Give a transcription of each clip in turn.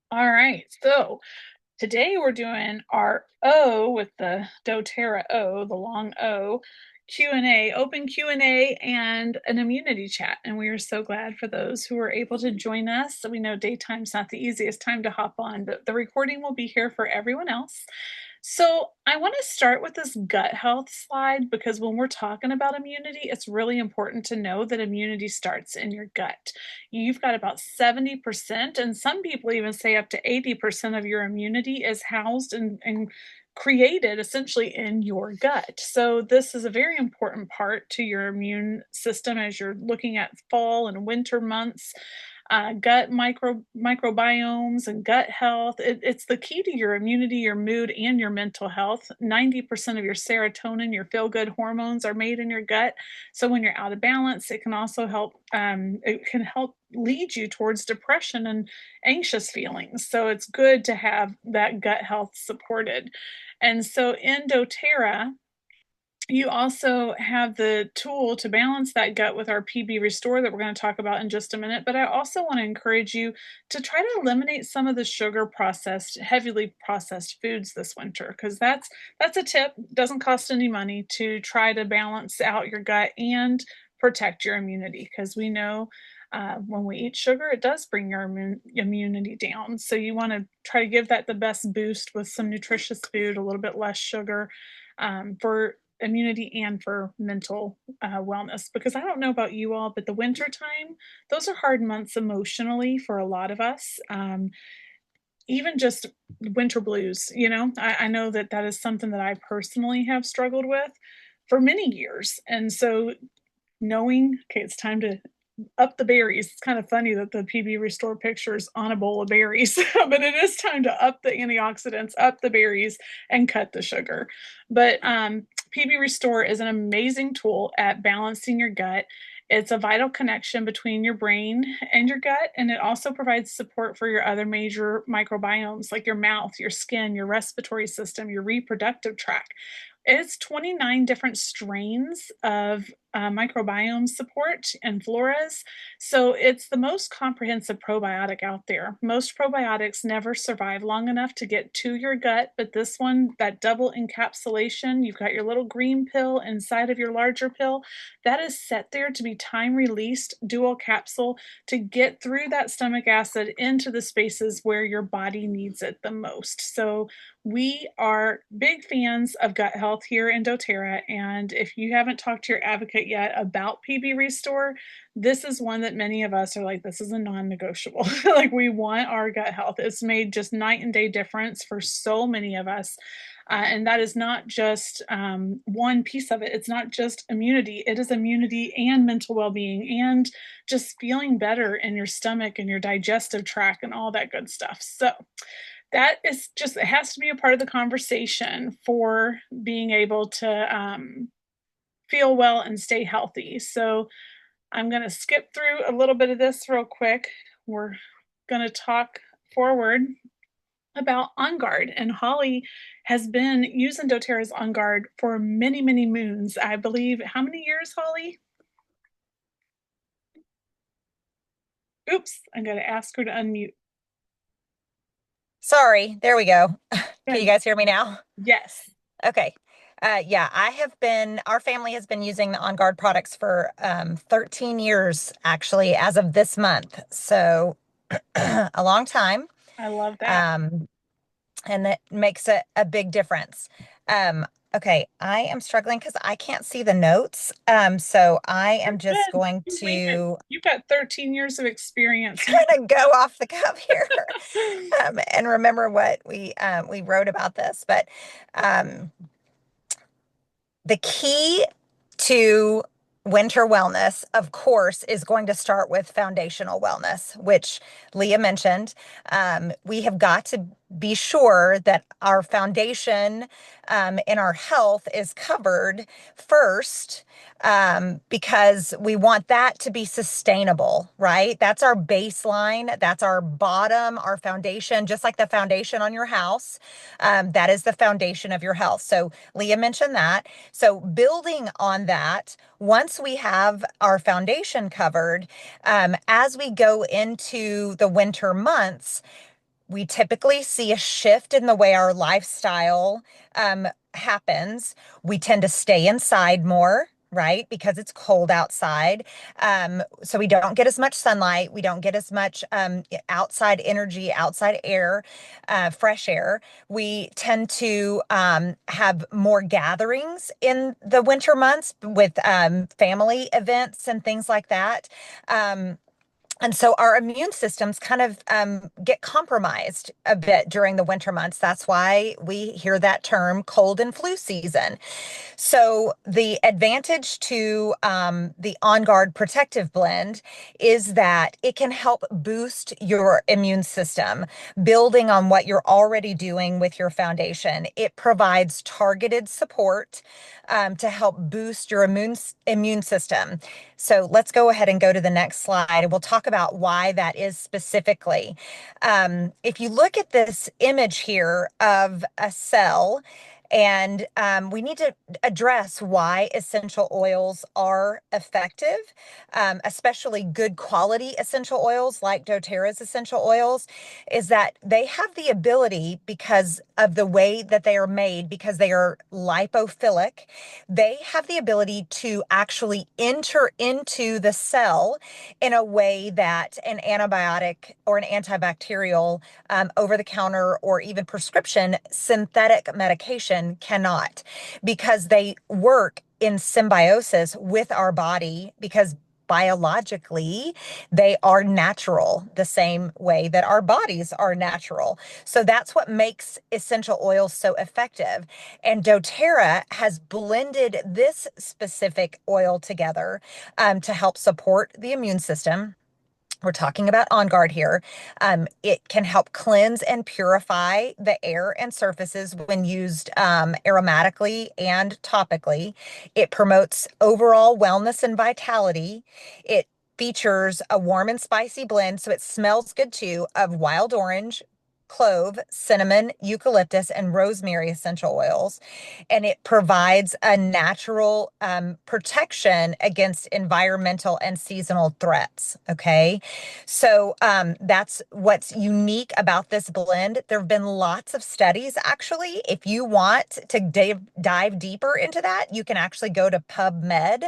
All right. So today we're doing our O with the dōTerra O, the long O, Q&A, open Q&A, and an immunity chat. And we are so glad for those who are able to join us. So we know daytime's not the easiest time to hop on, but the recording will be here for everyone else. So I want to start with this gut health slide because when we're talking about immunity, it's really important to know that immunity starts in your gut. You've got about 70%, and some people even say up to 80% of your immunity is housed and created essentially in your gut. So this is a very important part to your immune system as you're looking at fall and winter months. Gut microbiomes and gut health. It's the key to your immunity, your mood, and your mental health. 90% of your serotonin, your feel good hormones, are made in your gut. So when you're out of balance, it can also help. It can help lead you towards depression and anxious feelings. So it's good to have that gut health supported. And so in doTERRA, you also have the tool to balance that gut with our PB Restore that we're going to talk about in just a minute. But I also want to encourage you to try to eliminate some of the sugar processed, heavily processed foods this winter, because that's a tip. Doesn't cost any money to try to balance out your gut and protect your immunity, because we know when we eat sugar, it does bring your immunity down. So you want to try to give that the best boost with some nutritious food, a little bit less sugar, for immunity and for mental wellness. Because I don't know about you all, but the winter time, those are hard months emotionally for a lot of us. Even just winter blues, I know that that is something that I personally have struggled with for many years. And so knowing, okay, it's time to up the berries. It's kind of funny that the PB Restore picture is on a bowl of berries, but it is time to up the antioxidants, up the berries, and cut the sugar. But PB Restore is an amazing tool at balancing your gut. It's a vital connection between your brain and your gut, and it also provides support for your other major microbiomes like your mouth, your skin, your respiratory system, your reproductive tract. It's 29 different strains of microbiome support and floras. So it's the most comprehensive probiotic out there. Most probiotics never survive long enough to get to your gut, but this one, that double encapsulation, you've got your little green pill inside of your larger pill, that is set there to be time released dual capsule to get through that stomach acid into the spaces where your body needs it the most. So we are big fans of gut health here in doTERRA, and if you haven't talked to your advocate yet about PB Restore, this is one that many of us are like, this is a non-negotiable. Like, we want our gut health. It's made just night and day difference for so many of us. And that is not just one piece of it. It's not just immunity. It is immunity and mental well-being and just feeling better in your stomach and your digestive tract and all that good stuff. So that is just, it has to be a part of the conversation for being able to feel well and stay healthy. So I'm going to skip through a little bit of this real quick. We're going to talk forward about On Guard. And Holly has been using doTERRA's On Guard for many, many moons. I believe, how many years, Holly? Oops, I'm going to ask her to unmute. Sorry, there we go. Can you Good. guys hear me now? Yes. Okay. Yeah, our family has been using the On Guard products for 13 years, actually, as of this month. So a long time. I love that. Um, and that makes a big difference. Okay, I am struggling because I can't see the notes. So I You're am just good. going You wing it. to You've got 13 years of experience. You kind of go off the cuff here, and remember what we wrote about this. But um, the key to winter wellness, of course, is going to start with foundational wellness, which Leah mentioned. We have got to be sure that our foundation in our health is covered first, because we want that to be sustainable, right? That's our baseline. That's our bottom, our foundation, just like the foundation on your house. That is the foundation of your health. So Leah mentioned that. So building on that, once we have our foundation covered, as we go into the winter months, We typically see a shift in the way our lifestyle happens. We tend to stay inside more, right? Because it's cold outside. So we don't get as much sunlight. We don't get as much outside energy, outside air, fresh air. We tend to have more gatherings in the winter months with family events and things like that. Um, and so our immune systems kind of get compromised a bit during the winter months. That's why we hear that term cold and flu season. So the advantage to the On Guard Protective Blend is that it can help boost your immune system, building on what you're already doing with your foundation. It provides targeted support to help boost your immune system. So let's go ahead and go to the next slide, and we'll talk about why that is specifically. If you look at this image here of a cell, and we need to address why essential oils are effective, especially good quality essential oils like doTerra's essential oils, is that they have the ability, because of the way that they are made, because they are lipophilic, they have the ability to actually enter into the cell in a way that an antibiotic or an antibacterial over the counter or even prescription synthetic medication cannot, because they work in symbiosis with our body, because biologically they are natural the same way that our bodies are natural. So that's what makes essential oils so effective. And doTERRA has blended this specific oil together to help support the immune system. We're talking about On Guard here. It can help cleanse and purify the air and surfaces when used aromatically and topically. It promotes overall wellness and vitality. It features a warm and spicy blend, so it smells good too, of wild orange, clove, cinnamon, eucalyptus, and rosemary essential oils. And it provides a natural protection against environmental and seasonal threats. Okay. So that's what's unique about this blend. There have been lots of studies, actually. If you want to dive deeper into that, you can actually go to PubMed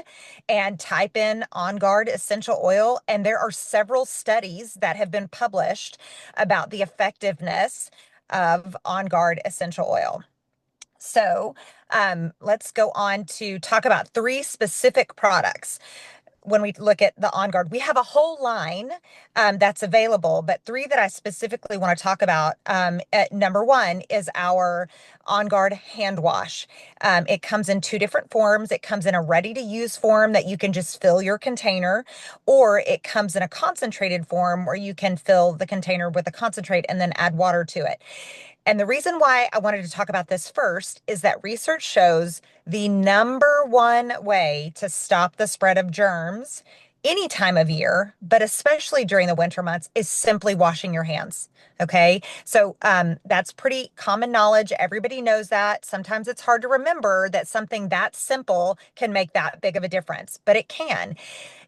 and type in On Guard essential oil. And there are several studies that have been published about the effectiveness of On Guard essential oil. So let's go on to talk about three specific products. When we look at the On Guard, we have a whole line that's available, but three that I specifically want to talk about. Number one is our On Guard hand wash. It comes in two different forms. It comes in a ready to use form that you can just fill your container, or it comes in a concentrated form where you can fill the container with a concentrate and then add water to it. And the reason why I wanted to talk about this first is that research shows the number one way to stop the spread of germs any time of year, but especially during the winter months, is simply washing your hands. Okay. So that's pretty common knowledge. Everybody knows that. Sometimes it's hard to remember that something that simple can make that big of a difference, but it can.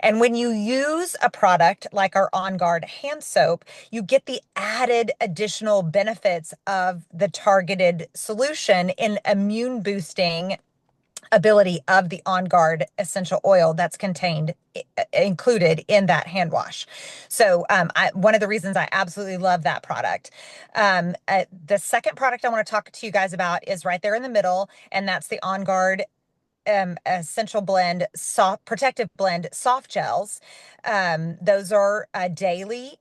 And when you use a product like our On Guard hand soap, you get the added additional benefits of the targeted solution in immune boosting ability of the On Guard essential oil that's included in that hand wash. So one of the reasons I absolutely love that product. The second product I want to talk to you guys about is right there in the middle, and that's the On Guard essential blend soft protective blend soft gels. Those are a daily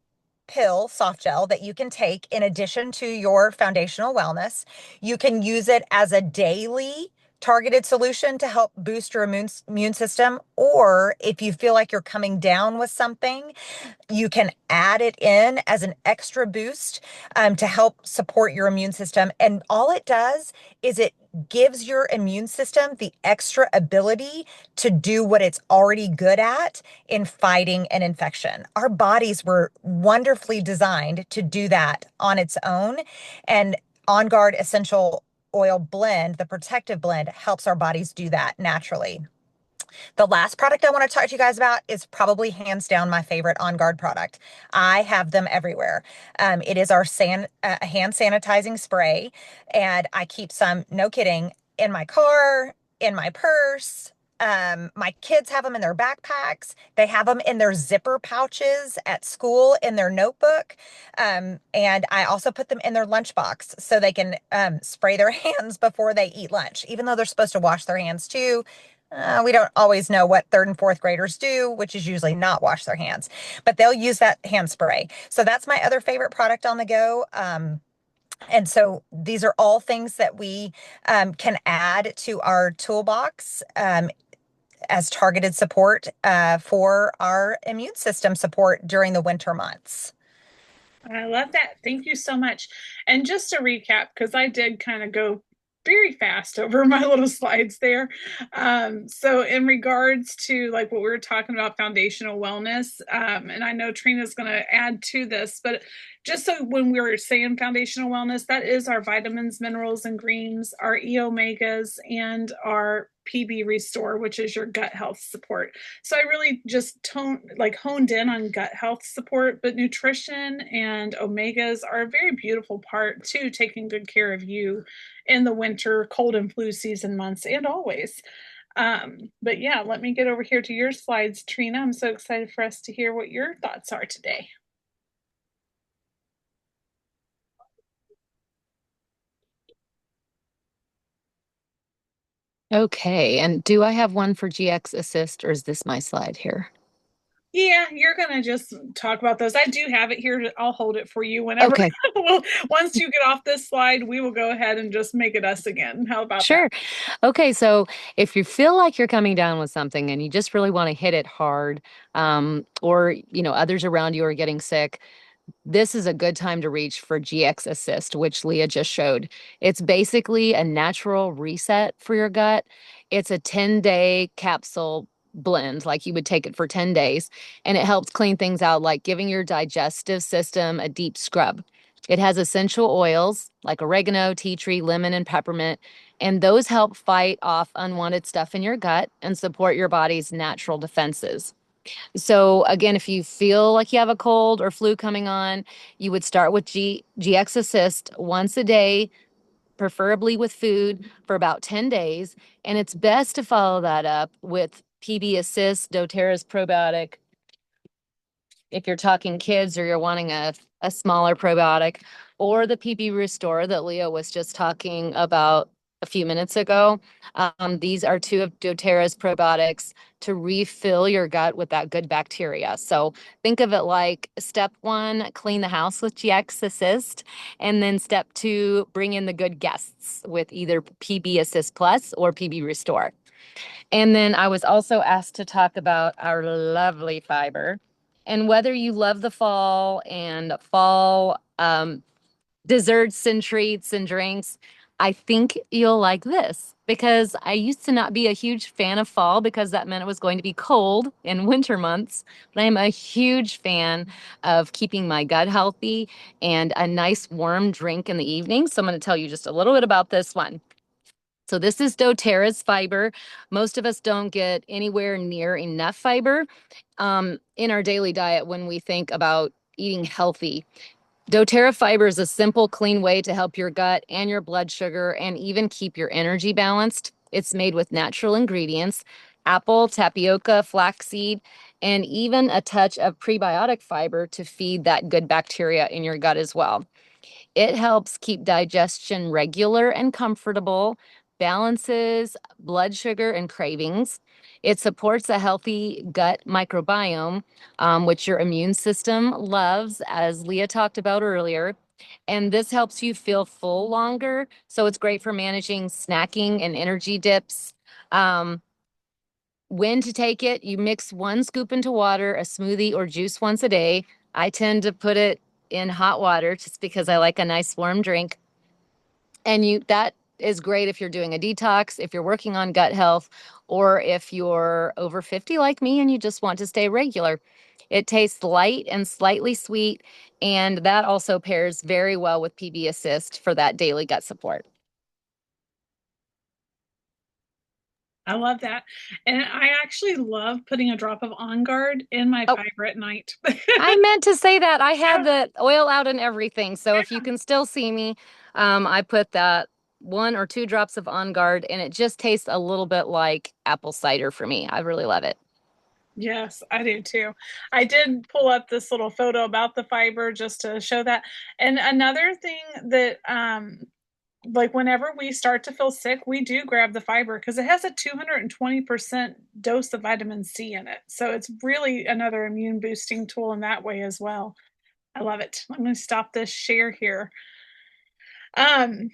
pill soft gel that you can take in addition to your foundational wellness. You can use it as a daily targeted solution to help boost your immune system, or if you feel like you're coming down with something, you can add it in as an extra boost to help support your immune system. And all it does is it gives your immune system the extra ability to do what it's already good at in fighting an infection. Our bodies were wonderfully designed to do that on its own. And On Guard Essential Oil Blend, the protective blend, helps our bodies do that naturally. The last product I want to talk to you guys about is probably hands down my favorite On Guard product. I have them everywhere. It is our hand sanitizing spray, and I keep some, no kidding, in my car, in my purse. My kids have them in their backpacks. They have them in their zipper pouches at school in their notebook. And I also put them in their lunchbox so they can spray their hands before they eat lunch, even though they're supposed to wash their hands too. We don't always know what third and fourth graders do, which is usually not wash their hands, but they'll use that hand spray. So that's my other favorite product on the go. And so these are all things that we can add to our toolbox as targeted support for our immune system support during the winter months. I love that. Thank you so much. And just to recap, because I did kind of go very fast over my little slides there. So in regards to like what we were talking about, foundational wellness, and I know Trina's going to add to this, but just so when we were saying foundational wellness, that is our vitamins, minerals, and greens, our E omegas, and our PB Restore, which is your gut health support. So I really just honed in on gut health support, but nutrition and omegas are a very beautiful part to taking good care of you in the winter, cold and flu season months, and always. But yeah, let me get over here to your slides, Trina. I'm so excited for us to hear what your thoughts are today. Okay, and do I have one for GX Assist or is this my slide here? Yeah, you're gonna just talk about those. I do have it here. I'll hold it for you whenever. Okay, Well, once you get off this slide, we will go ahead and just make it us again. How about that? sure. Okay, so if you feel like you're coming down with something and you just really want to hit it hard, or others around you are getting sick, this is a good time to reach for GX Assist, which Leah just showed. It's basically a natural reset for your gut. It's a 10-day capsule blend, like you would take it for 10 days, and it helps clean things out, like giving your digestive system a deep scrub. It has essential oils like oregano, tea tree, lemon, and peppermint, and those help fight off unwanted stuff in your gut and support your body's natural defenses. So again, if you feel like you have a cold or flu coming on, you would start with GX Assist once a day, preferably with food for about 10 days. And it's best to follow that up with PB Assist, doTerra's probiotic, if you're talking kids or you're wanting a smaller probiotic, or the PB Restore that Leah was just talking about a few minutes ago. These are two of doTerra's probiotics to refill your gut with that good bacteria. So think of it like step one, clean the house with GX Assist, and then step two, bring in the good guests with either PB Assist Plus or PB Restore. And then I was also asked to talk about our lovely fiber. And whether you love the fall and fall desserts and treats and drinks, I think you'll like this because I used to not be a huge fan of fall because that meant it was going to be cold in winter months. But I'm a huge fan of keeping my gut healthy and a nice warm drink in the evening. So I'm going to tell you just a little bit about this one. So this is doTerra's fiber. Most of us don't get anywhere near enough fiber in our daily diet when we think about eating healthy. doTerra fiber is a simple, clean way to help your gut and your blood sugar and even keep your energy balanced. It's made with natural ingredients, apple, tapioca, flaxseed, and even a touch of prebiotic fiber to feed that good bacteria in your gut as well. It helps keep digestion regular and comfortable, balances blood sugar and cravings. It supports a healthy gut microbiome, which your immune system loves, as Leah talked about earlier. And this helps you feel full longer. So it's great for managing snacking and energy dips. Um, when to take it, you mix 1 scoop into water, a smoothie, or juice once a day. I tend to put it in hot water just because I like a nice warm drink. And that is great if you're doing a detox, if you're working on gut health, or if you're over 50 like me and you just want to stay regular. It tastes light and slightly sweet, and that also pairs very well with PB Assist for that daily gut support. I love that. And I actually love putting a drop of On Guard in my Oh, fiber at night. I meant to say that. I Yeah, had the oil out and everything. So if you can still see me, I put that 1 or 2 drops of On Guard, and it just tastes a little bit like apple cider for me. I really love it. yes, I do too. I did pull up this little photo about the fiber just to show that. And another thing that like whenever we start to feel sick, we do grab the fiber because it has a 220% dose of vitamin C in it. So it's really another immune boosting tool in that way as well. I love it. I'm going to stop this share here. Um,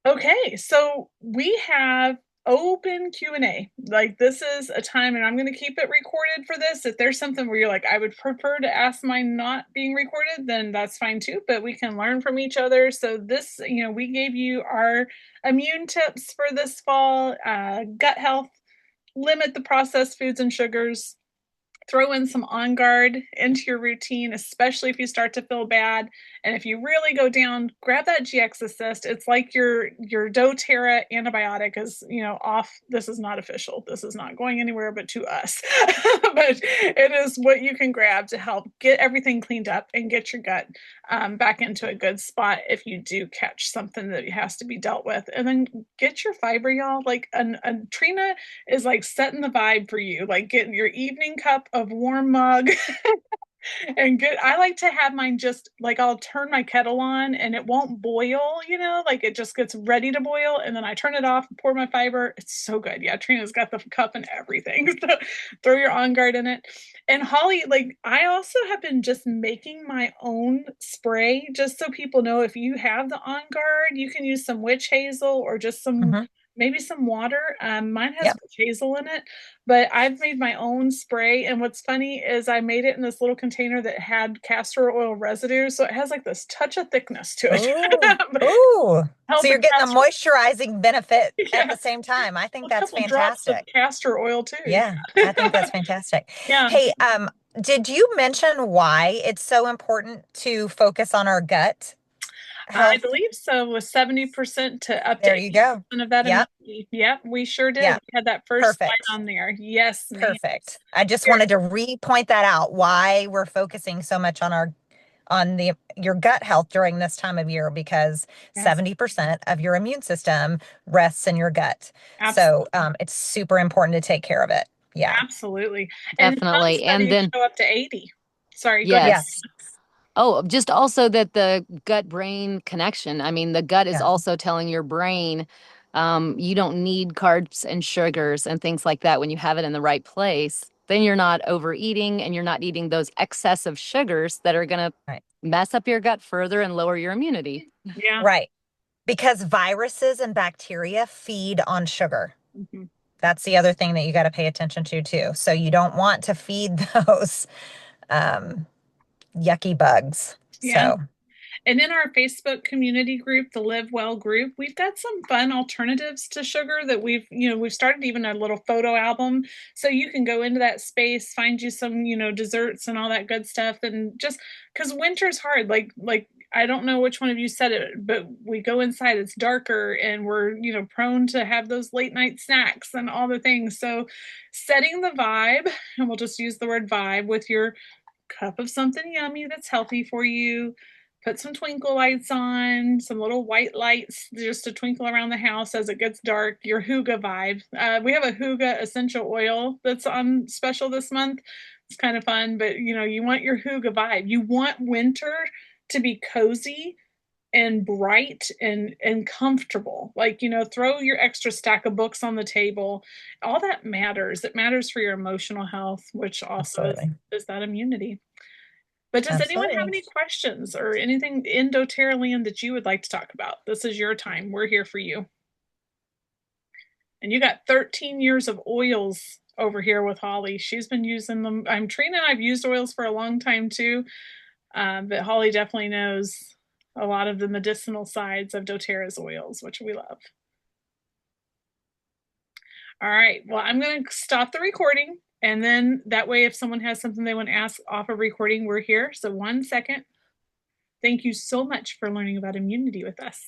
Okay, so we have open Q&A. Like this is a time, and I'm going to keep it recorded for this. If there's something where you're like, I would prefer to ask mine not being recorded, then that's fine too, but we can learn from each other. So this, we gave you our immune tips for this fall, gut health, limit the processed foods and sugars, throw in some On Guard into your routine, especially if you start to feel bad. And if you really go down, grab that GX Assist. It's like your dōTerra antibiotic is, off. This is not official. This is not going anywhere but to us. But it is what you can grab to help get everything cleaned up and get your gut back into a good spot if you do catch something that has to be dealt with. And then get your fiber, y'all. Like Trina is like setting the vibe for you, like getting your evening cup of warm mug and good. I like to have mine just like I'll turn my kettle on and it won't boil, like it just gets ready to boil. And then I turn it off and pour my fiber. It's so good. Yeah, Trina's got the cup and everything. So throw your On Guard in it. And Holly, like I also have been just making my own spray just so people know if you have the On Guard, you can use some witch hazel or just some Hmm. maybe some water. Mine has Yep. witch hazel in it, but I've made my own spray. And what's funny is I made it in this little container that had castor oil residue. So it has like this touch of thickness to it. Oh, oh. So you're Helping getting a castor. moisturizing benefit at Yeah. the same time. I think A that's couple drops of fantastic. castor oil too. Yeah, I think that's fantastic. Yeah. Hey, did you mention why it's so important to focus on our gut I health? believe so, with 70% to up to There you go. 80% of that Yep, immunity. Yep, we sure did. yep. We had that first slide Perfect. on there. Yes, ma'am. Perfect. I just Here. wanted to re-point that out, why we're focusing so much on your gut health during this time of year, because Yes, 70% of your immune system rests in your gut. So absolutely. it's super important to take care of it. Yeah. Absolutely. And some Definitely. And studies then, show up to 80. Sorry, go ahead. Yes. yes. Oh, just also that the gut brain connection. I mean, the gut is Yeah. also telling your brain you don't need carbs and sugars and things like that when you have it in the right place. Then you're not overeating and you're not eating those excessive sugars that are going to Right. mess up your gut further and lower your immunity. Yeah. Right. Because viruses and bacteria feed on sugar. Mhm. That's the other thing that you got to pay attention to too. So you don't want to feed those um, yucky bugs. Yeah. So And in our Facebook community group, the Live Well group, we've got some fun alternatives to sugar that we've started even a little photo album. So you can go into that space, find you some, desserts and all that good stuff. And just because winter's hard, like I don't know which one of you said it, but we go inside, it's darker and we're, prone to have those late night snacks and all the things. So setting the vibe, and we'll just use the word vibe with your cup of something yummy that's healthy for you. Put some twinkle lights on, some little white lights just to twinkle around the house as it gets dark. Your Hygge vibe. We have a Hygge essential oil that's on special this month. It's kind of fun, but you want your Hygge vibe. You want winter to be cozy and bright and comfortable. Like, throw your extra stack of books on the table. All that matters. It matters for your emotional health, which also is absolutely. is that immunity. But does anyone have Absolutely. any questions or anything in doTERRA land that you would like to talk about? This is your time. We're here for you. And you got 13 years of oils over here with Holly. She's been using them. I'm Trina and I've used oils for a long time too. But Holly definitely knows a lot of the medicinal sides of doTERRA's oils, which we love. All right. Well, I'm going to stop the recording. And then that way, if someone has something they want to ask off of recording, we're here. So 1 second. Thank you so much for learning about immunity with us.